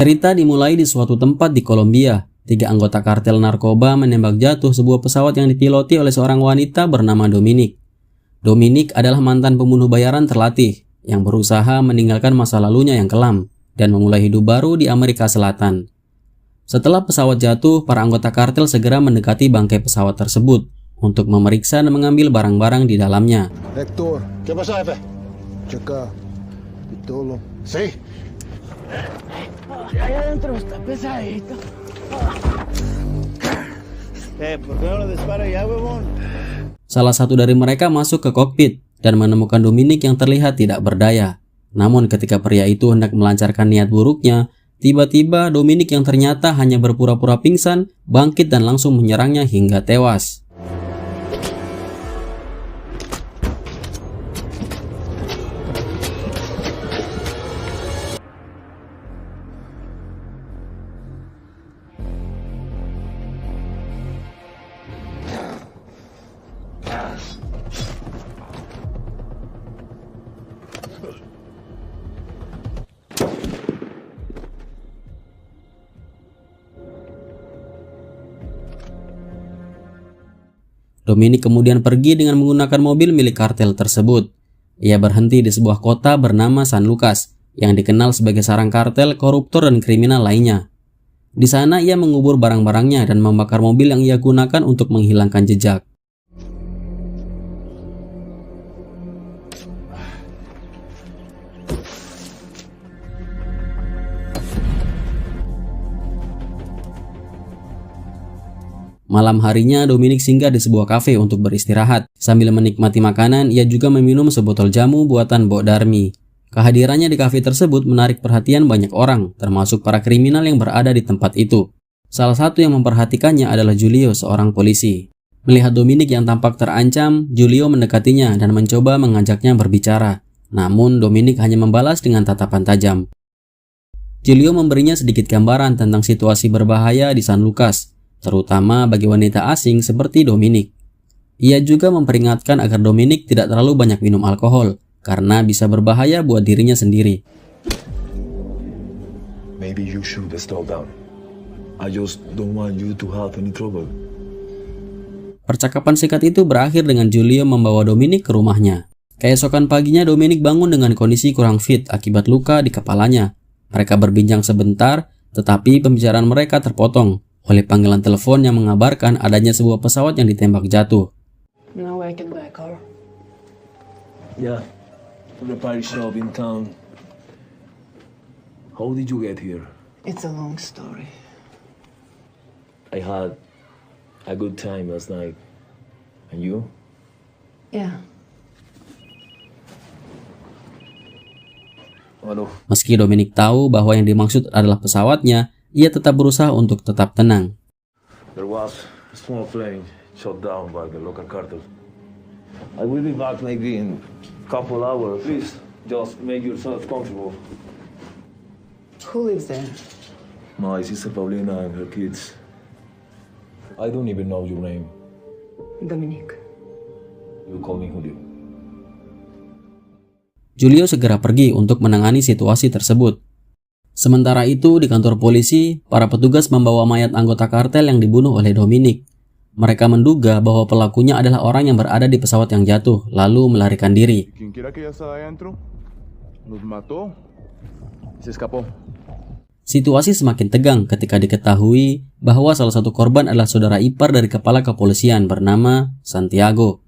Cerita dimulai di suatu tempat di Kolombia. 3 anggota kartel narkoba menembak jatuh sebuah pesawat yang dipiloti oleh seorang wanita bernama Dominic. Dominic adalah mantan pembunuh bayaran terlatih yang berusaha meninggalkan masa lalunya yang kelam dan memulai hidup baru di Amerika Selatan. Setelah pesawat jatuh, para anggota kartel segera mendekati bangkai pesawat tersebut untuk memeriksa dan mengambil barang-barang di dalamnya. Héctor, ¿Qué pasó, jefe? checa. Pitolo. Sí. Ahí adentro está pesadito. ¿Por qué no lo dispara ya, huevón? Salah satu dari mereka masuk ke kokpit dan menemukan Dominic yang terlihat tidak berdaya. Namun ketika pria itu hendak melancarkan niat buruknya, tiba-tiba Dominic yang ternyata hanya berpura-pura pingsan, bangkit dan langsung menyerangnya hingga tewas. Dominic kemudian pergi dengan menggunakan mobil milik kartel tersebut. Ia berhenti di sebuah kota bernama San Lucas, yang dikenal sebagai sarang kartel, koruptor, dan kriminal lainnya. Di sana ia mengubur barang-barangnya dan membakar mobil yang ia gunakan untuk menghilangkan jejak. Malam harinya, Dominic singgah di sebuah kafe untuk beristirahat. Sambil menikmati makanan, ia juga meminum sebotol jamu buatan Mbok Darmi. Kehadirannya di kafe tersebut menarik perhatian banyak orang, termasuk para kriminal yang berada di tempat itu. Salah satu yang memperhatikannya adalah Julio, seorang polisi. Melihat Dominic yang tampak terancam, Julio mendekatinya dan mencoba mengajaknya berbicara. Namun, Dominic hanya membalas dengan tatapan tajam. Julio memberinya sedikit gambaran tentang situasi berbahaya di San Lucas, terutama bagi wanita asing seperti Dominic. Ia juga memperingatkan agar Dominic tidak terlalu banyak minum alkohol, karena bisa berbahaya buat dirinya sendiri. Maybe you should slow down. I just don't want you to have any trouble. Percakapan singkat itu berakhir dengan Julio membawa Dominic ke rumahnya. Keesokan paginya Dominic bangun dengan kondisi kurang fit akibat luka di kepalanya. Mereka berbincang sebentar, tetapi pembicaraan mereka terpotong oleh panggilan telepon yang mengabarkan adanya sebuah pesawat yang ditembak jatuh. Now I can buy a car. Yeah, to the party shop in town. How did you get here? It's a long story. I had a good time last night. And you? Yeah. Waduh. Meski Dominic tahu bahwa yang dimaksud adalah pesawatnya, ia tetap berusaha untuk tetap tenang. There was a small plane shot down by the local cartel. I will be back maybe in a couple hours. Please, just make yourself comfortable. Who lives there? My sister Paulina and her kids. I don't even know your name. Dominic. You call me Julio. Julio segera pergi untuk menangani situasi tersebut. Sementara itu, di kantor polisi, para petugas membawa mayat anggota kartel yang dibunuh oleh Dominic. Mereka menduga bahwa pelakunya adalah orang yang berada di pesawat yang jatuh, lalu melarikan diri. Situasi semakin tegang ketika diketahui bahwa salah satu korban adalah saudara ipar dari kepala kepolisian bernama Santiago.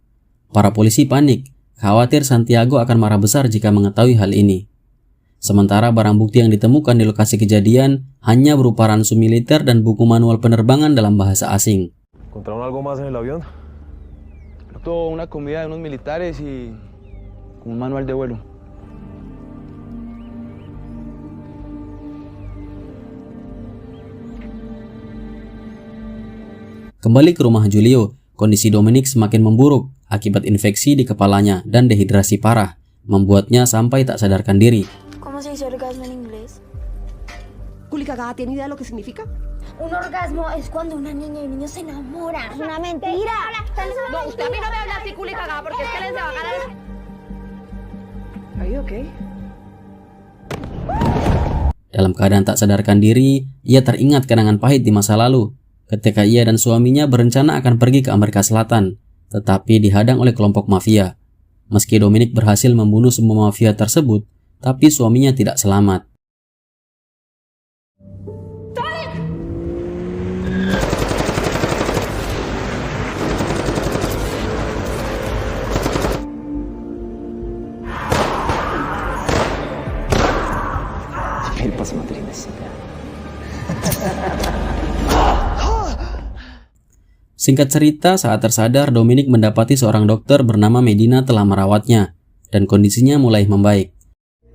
Para polisi panik, khawatir Santiago akan marah besar jika mengetahui hal ini. Sementara barang bukti yang ditemukan di lokasi kejadian hanya berupa ransum militer dan buku manual penerbangan dalam bahasa asing. ¿Encontraron algo más en el avión? Una comida de unos militares y un manual de vuelo. Kembali ke rumah Julio, kondisi Dominic semakin memburuk akibat infeksi di kepalanya dan dehidrasi parah, membuatnya sampai tak sadarkan diri. ¿Cómo se dice orgasmo en inglés? ¿Culicagada tiene idea de lo que significa? Un orgasmo es cuando una niña y un niño se enamoran. ¡Es una mentira! No, usted a mí no me habla así, culicagada, porque es que les va a ganar. Are you okay? Dalam keadaan tak sadarkan diri, ia teringat kenangan pahit di masa lalu ketika ia dan suaminya berencana akan pergi ke Amerika Selatan, tetapi dihadang oleh kelompok mafia. Meski Dominic berhasil membunuh semua mafia tersebut, tapi suaminya tidak selamat. Singkat cerita, saat tersadar, Dominic mendapati seorang dokter bernama Medina telah merawatnya, dan kondisinya mulai membaik.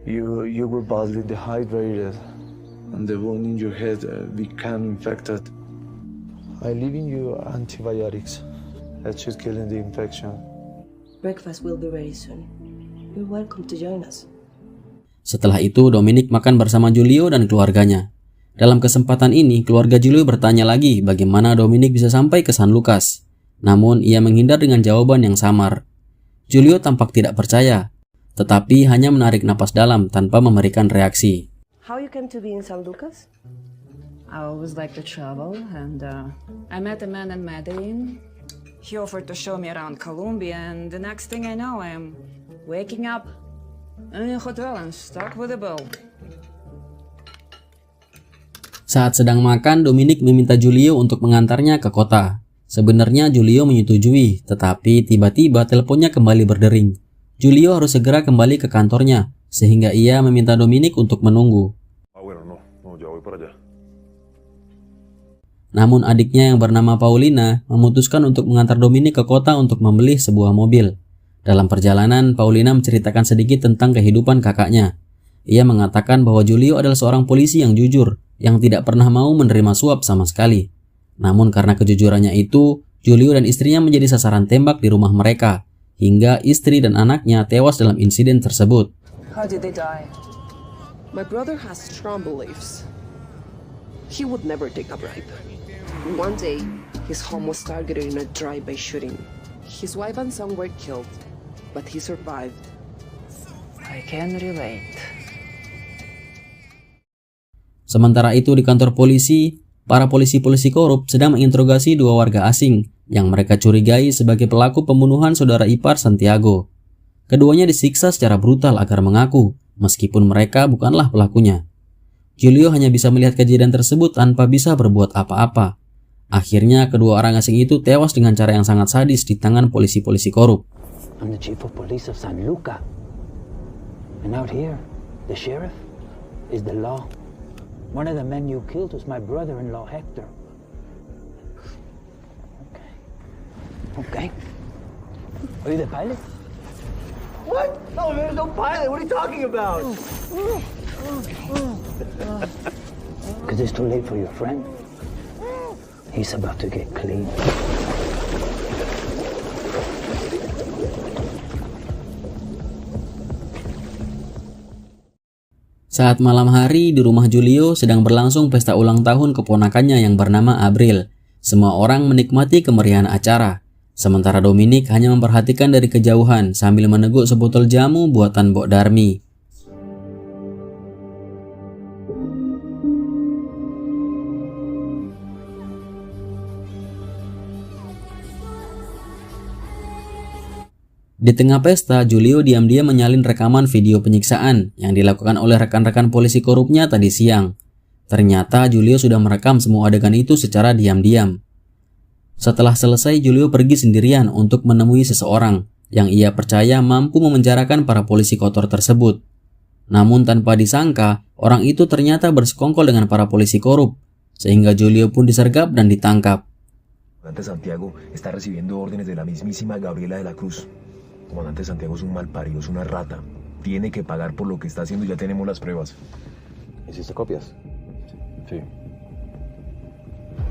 You were badly dehydrated, and the wound in your head became infected. I leaving you antibiotics. That should kill the infection. Breakfast will be ready soon. You're welcome to join us. Setelah itu, Dominic makan bersama Giulio dan keluarganya. Dalam kesempatan ini, keluarga Giulio bertanya lagi bagaimana Dominic bisa sampai ke San Lucas. Namun, ia menghindar dengan jawaban yang samar. Giulio tampak tidak percaya, tetapi hanya menarik napas dalam tanpa memberikan reaksi. How you came to be in San Lucas? I always like to travel, and I met a man in Medellin. He offered to show me around Colombia, and the next thing I know, I'm waking up in a hotel and stuck with a bill. Saat sedang makan, Dominic meminta Giulio untuk mengantarnya ke kota. Sebenarnya Giulio menyetujui, tetapi tiba-tiba teleponnya kembali berdering. Giulio harus segera kembali ke kantornya, sehingga ia meminta Dominic untuk menunggu. Namun adiknya yang bernama Paulina memutuskan untuk mengantar Dominic ke kota untuk membeli sebuah mobil. Dalam perjalanan, Paulina menceritakan sedikit tentang kehidupan kakaknya. Ia mengatakan bahwa Giulio adalah seorang polisi yang jujur, yang tidak pernah mau menerima suap sama sekali. Namun karena kejujurannya itu, Giulio dan istrinya menjadi sasaran tembak di rumah mereka, hingga istri dan anaknya tewas dalam insiden tersebut. How did they die? My brother has strong beliefs. He would never take a bribe. One day, his home was targeted in a drive-by shooting. His wife and son were killed, but he survived. I can relate. Sementara itu di kantor polisi, para polisi-polisi korup sedang menginterogasi dua warga asing yang mereka curigai sebagai pelaku pembunuhan saudara ipar Santiago. Keduanya disiksa secara brutal agar mengaku, meskipun mereka bukanlah pelakunya. Giulio hanya bisa melihat kejadian tersebut tanpa bisa berbuat apa-apa. Akhirnya kedua orang asing itu tewas dengan cara yang sangat sadis di tangan polisi-polisi korup. I'm the chief of police of San Luca. And out here, the sheriff is the law. One of the men you killed was my brother-in-law, Hector. Okay. Are you the pilot? What? No, there's no pilot. What are you talking about? Because it's too late for your friend. He's about to get clean. Saat malam hari di rumah Giulio sedang berlangsung pesta ulang tahun keponakannya yang bernama April. Semua orang menikmati kemeriahan acara. Sementara Dominic hanya memperhatikan dari kejauhan sambil meneguk sebotol jamu buatan Mbok Darmi. Di tengah pesta, Giulio diam-diam menyalin rekaman video penyiksaan yang dilakukan oleh rekan-rekan polisi korupnya tadi siang. Ternyata Giulio sudah merekam semua adegan itu secara diam-diam. Setelah selesai, Giulio pergi sendirian untuk menemui seseorang yang ia percaya mampu memenjarakan para polisi kotor tersebut. Namun tanpa disangka, orang itu ternyata bersekongkol dengan para polisi korup, sehingga Giulio pun disergap dan ditangkap. Comandante Santiago está recibiendo órdenes de la mismísima Gabriela de la Cruz. Comandante Santiago es un malparido, es una rata. Tiene que pagar por lo que está haciendo y ya tenemos las pruebas. ¿Hiciste copias? Sí.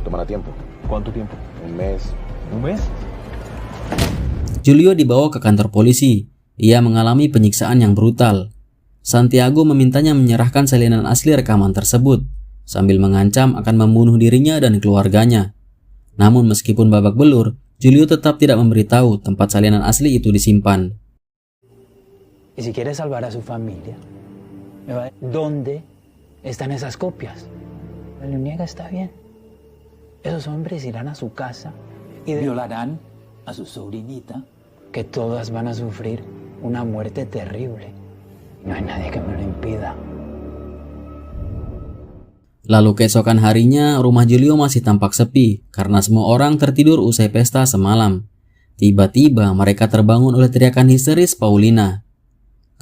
Tomará tiempo. ¿Cuánto tiempo? Un mes. ¿Un mes? Giulio dibawa ke kantor polisi. Ia mengalami penyiksaan yang brutal. Santiago memintanya menyerahkan salinan asli rekaman tersebut, sambil mengancam akan membunuh dirinya dan keluarganya. Namun meskipun babak belur, Giulio tetap tidak memberitahu tempat salinan asli itu disimpan. Y si quiere salvar a su familia, ¿dónde están esas copias. La niega está bien. Esos hombres irán a su casa y violarán a su sobrinita, que todas van a sufrir una muerte terrible. No hay nadie que me lo impida. Lalu keesokan harinya, rumah Julio masih tampak sepi karena semua orang tertidur usai pesta semalam. Tiba-tiba mereka terbangun oleh teriakan histeris Paulina.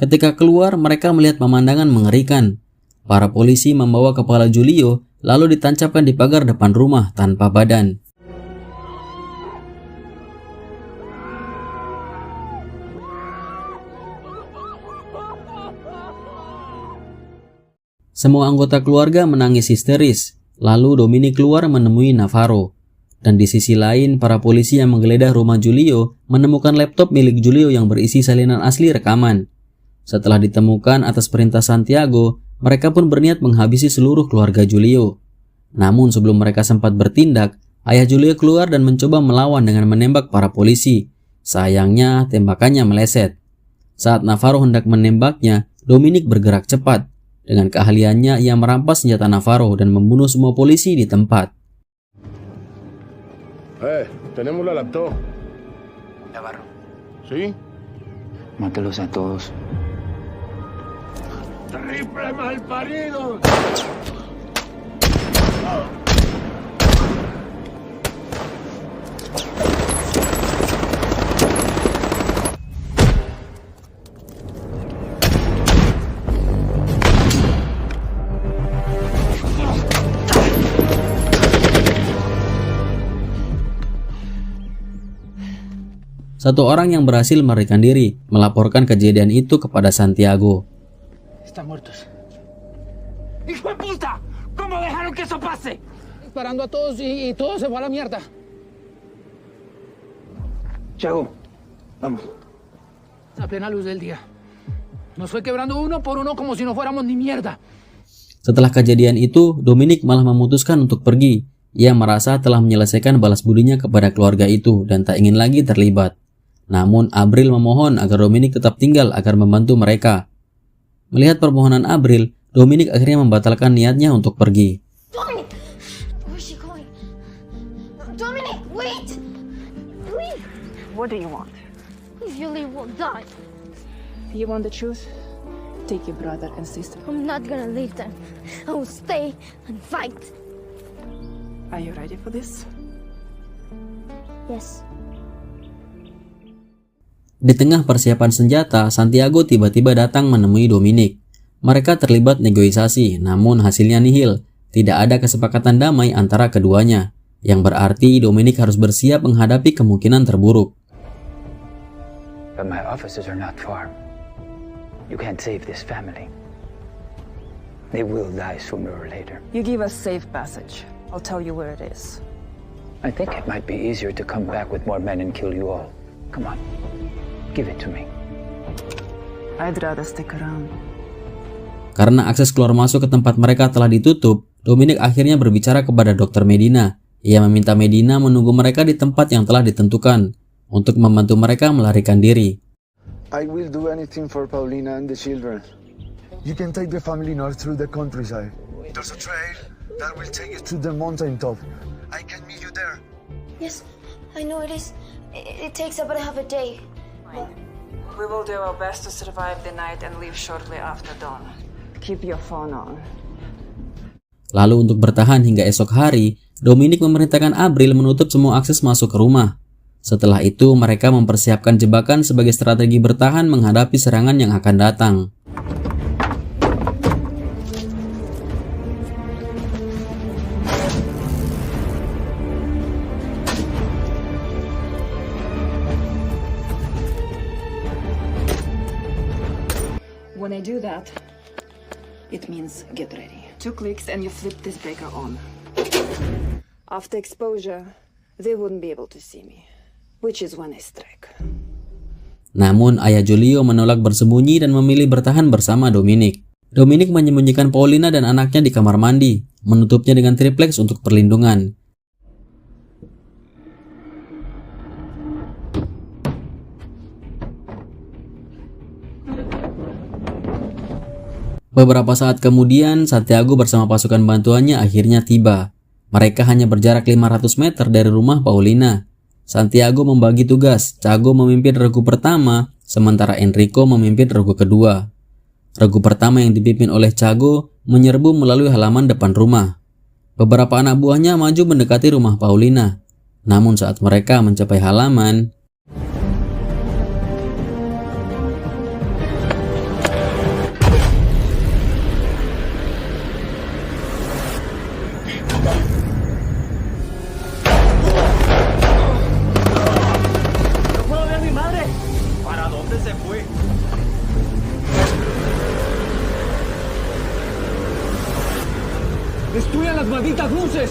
Ketika keluar, mereka melihat pemandangan mengerikan. Para polisi membawa kepala Julio lalu ditancapkan di pagar depan rumah tanpa badan. Semua anggota keluarga menangis histeris. Lalu Dominic keluar menemui Navarro. Dan di sisi lain, para polisi yang menggeledah rumah Julio menemukan laptop milik Julio yang berisi salinan asli rekaman. Setelah ditemukan atas perintah Santiago, mereka pun berniat menghabisi seluruh keluarga Julio. Namun sebelum mereka sempat bertindak, ayah Julio keluar dan mencoba melawan dengan menembak para polisi. Sayangnya, tembakannya meleset. Saat Navarro hendak menembaknya, Dominic bergerak cepat. Dengan keahliannya, ia merampas senjata Navarro dan membunuh semua polisi di tempat. Tenemos la laptop. Navarro, ¿Sí? mátalos a todos. ¡Triple malparido! Satu orang yang berhasil melarikan diri melaporkan kejadian itu kepada Santiago. Están muertos. ¡Hijo de puta! ¿Cómo dejaron que eso pase? Disparando a todos y todo se fue a la mierda. Thiago, vamos. A plena luz del día. Nos fue quebrando uno por uno como si no fuéramos ni mierda. Setelah kejadian itu, Dominic malah memutuskan untuk pergi. Ia merasa telah menyelesaikan balas budinya kepada keluarga itu dan tak ingin lagi terlibat. Namun Abril memohon agar Dominic tetap tinggal agar membantu mereka. Melihat permohonan Abril, Dominic akhirnya membatalkan niatnya untuk pergi. Dominic! Where's she going? Dominic, wait! Please! What do you want? If you leave, we'll die. You want the truth? Take your brother and sister. I'm not gonna leave them. I will stay and fight. Are you ready for this? Yes. Di tengah persiapan senjata, Santiago tiba-tiba datang menemui Dominic. Mereka terlibat negosiasi, namun hasilnya nihil. Tidak ada kesepakatan damai antara keduanya, yang berarti Dominic harus bersiap menghadapi kemungkinan terburuk. But my officers are not far. You can't save this family. They will die sooner or later. You give us safe passage. I'll tell you where it is. I think it might be easier to come back with more men and kill you all. Come on, give it to me. I'd rather stick around. Karena akses keluar masuk ke tempat mereka telah ditutup, Dominic akhirnya berbicara kepada Dr. Medina. Ia meminta Medina menunggu mereka di tempat yang telah ditentukan untuk membantu mereka melarikan diri. I will do anything for Paulina and the children. You can take the family north through the countryside. There's a trail that will take you to the mountain top. I can meet you there. Yes, I know it is. It takes about half a day. We will do our best to survive the night and leave shortly after dawn. Keep your phone on. Lalu untuk bertahan hingga esok hari, Dominic memerintahkan Abril menutup semua akses masuk ke rumah. Setelah itu, mereka mempersiapkan jebakan sebagai strategi bertahan menghadapi serangan yang akan datang. When I do that, it means get ready. 2 clicks and you flip this breaker on. After exposure, they wouldn't be able to see me, which is when I strike. Namun ayah Julio menolak bersembunyi dan memilih bertahan bersama Dominic. Dominic menyembunyikan Paulina dan anaknya di kamar mandi, menutupnya dengan triplex untuk perlindungan. Beberapa saat kemudian, Santiago bersama pasukan bantuannya akhirnya tiba. Mereka hanya berjarak 500 meter dari rumah Paulina. Santiago membagi tugas, Chago memimpin regu pertama, sementara Enrico memimpin regu kedua. Regu pertama yang dipimpin oleh Chago menyerbu melalui halaman depan rumah. Beberapa anak buahnya maju mendekati rumah Paulina. Namun saat mereka mencapai halaman, ¡Destruyan las malditas luces!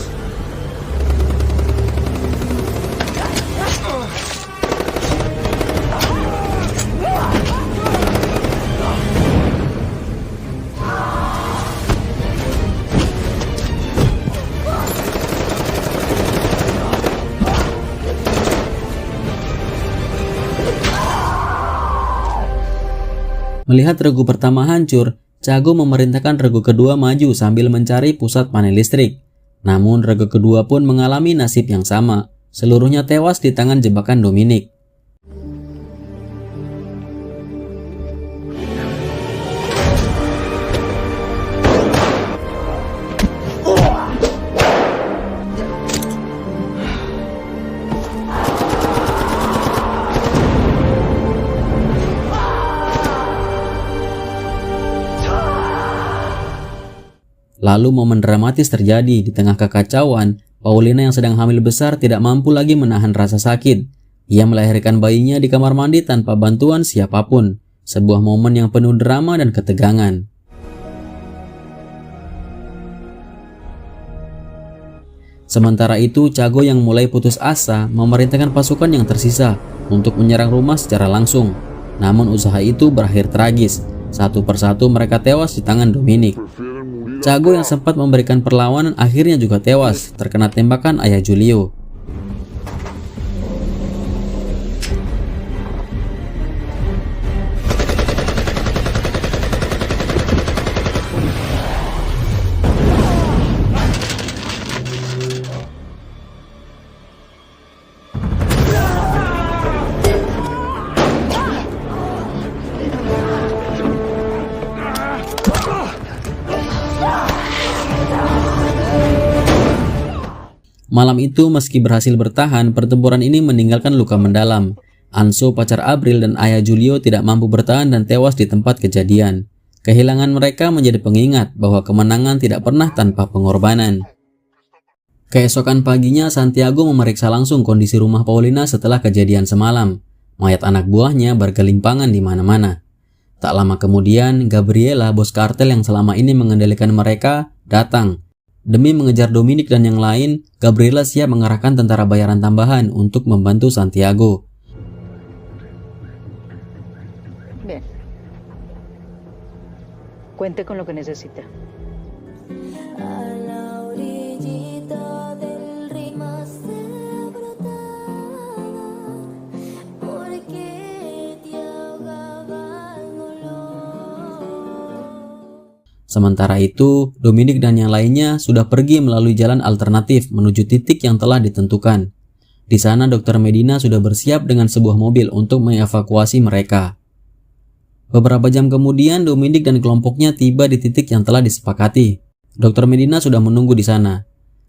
Melihat regu pertama hancur, Chago memerintahkan regu kedua maju sambil mencari pusat panel listrik. Namun regu kedua pun mengalami nasib yang sama. Seluruhnya tewas di tangan jebakan Dominic. Lalu momen dramatis terjadi. Di tengah kekacauan, Paulina yang sedang hamil besar tidak mampu lagi menahan rasa sakit. Ia melahirkan bayinya di kamar mandi tanpa bantuan siapapun. Sebuah momen yang penuh drama dan ketegangan. Sementara itu, Chago yang mulai putus asa memerintahkan pasukan yang tersisa untuk menyerang rumah secara langsung. Namun usaha itu berakhir tragis. Satu persatu mereka tewas di tangan Dominic. Chago yang sempat memberikan perlawanan akhirnya juga tewas terkena tembakan ayah Julio. Malam itu, meski berhasil bertahan, pertempuran ini meninggalkan luka mendalam. Anso, pacar Abril, dan ayah Julio tidak mampu bertahan dan tewas di tempat kejadian. Kehilangan mereka menjadi pengingat bahwa kemenangan tidak pernah tanpa pengorbanan. Keesokan paginya, Santiago memeriksa langsung kondisi rumah Paulina setelah kejadian semalam. Mayat anak buahnya bergelimpangan di mana-mana. Tak lama kemudian, Gabriela, bos kartel yang selama ini mengendalikan mereka, datang. Demi mengejar Dominic dan yang lain, Gabriela siap mengerahkan tentara bayaran tambahan untuk membantu Santiago. Bien. Cuente con lo que necesita. Sementara itu, Dominic dan yang lainnya sudah pergi melalui jalan alternatif menuju titik yang telah ditentukan. Di sana, Dr. Medina sudah bersiap dengan sebuah mobil untuk mengevakuasi mereka. Beberapa jam kemudian, Dominic dan kelompoknya tiba di titik yang telah disepakati. Dr. Medina sudah menunggu di sana.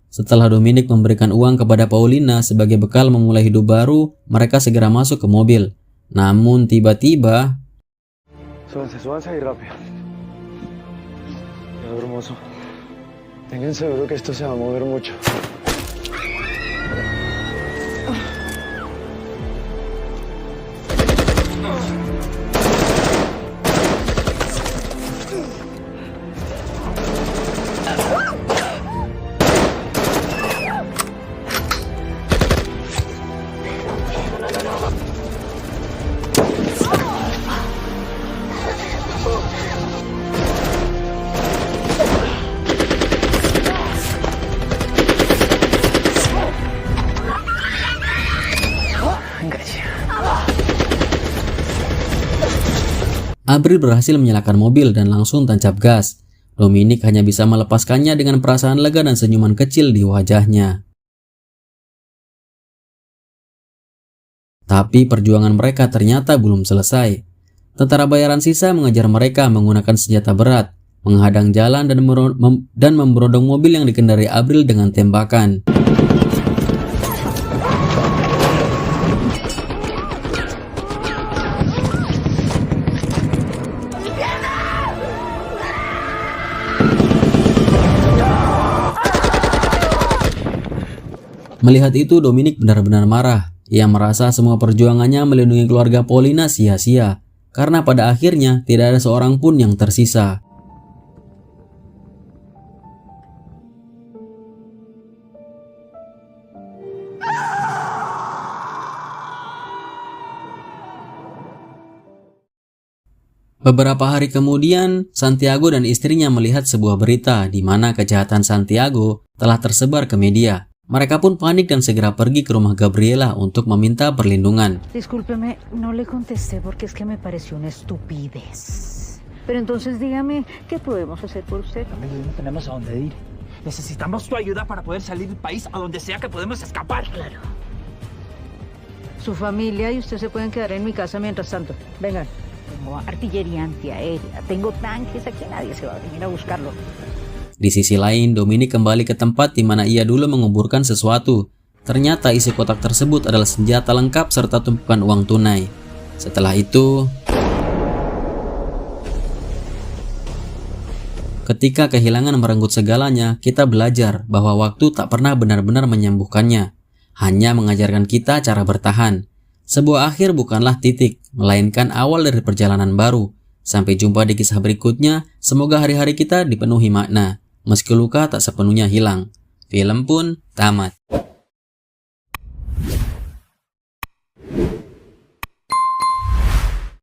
Setelah Dominic memberikan uang kepada Paulina sebagai bekal memulai hidup baru, mereka segera masuk ke mobil. Namun tiba-tiba... Súbanse ahí rápido. Hermoso. Tengan seguro que esto se va a mover mucho. Abril berhasil menyalakan mobil dan langsung tancap gas. Dominic hanya bisa melepaskannya dengan perasaan lega dan senyuman kecil di wajahnya. Tapi perjuangan mereka ternyata belum selesai. Tentara bayaran sisa mengejar mereka menggunakan senjata berat, menghadang jalan dan memberondong mobil yang dikendarai Abril dengan tembakan. Melihat itu, Dominic benar-benar marah. Ia merasa semua perjuangannya melindungi keluarga Paulina sia-sia, karena pada akhirnya tidak ada seorang pun yang tersisa. Beberapa hari kemudian, Santiago dan istrinya melihat sebuah berita di mana kejahatan Santiago telah tersebar ke media. Mereka pun panik dan segera pergi ke rumah Gabriela untuk meminta perlindungan. Discúlpeme, no le contesté porque es que me pareció una estupidez. Pero entonces dígame, ¿qué podemos hacer por usted? No tenemos a dónde ir. Necesitamos tu ayuda para poder salir del país a donde sea que podemos escapar. Claro. Su familia y usted se pueden quedar en mi casa mientras tanto. Vengan. Tengo artillería antiaérea, tengo tanques, aquí nadie se va a venir a buscarlo. Di sisi lain, Dominic kembali ke tempat di mana ia dulu menguburkan sesuatu. Ternyata isi kotak tersebut adalah senjata lengkap serta tumpukan uang tunai. Setelah itu, ketika kehilangan merenggut segalanya, kita belajar bahwa waktu tak pernah benar-benar menyembuhkannya, hanya mengajarkan kita cara bertahan. Sebuah akhir bukanlah titik, melainkan awal dari perjalanan baru. Sampai jumpa di kisah berikutnya, semoga hari-hari kita dipenuhi makna. Meski luka tak sepenuhnya hilang. Film pun tamat.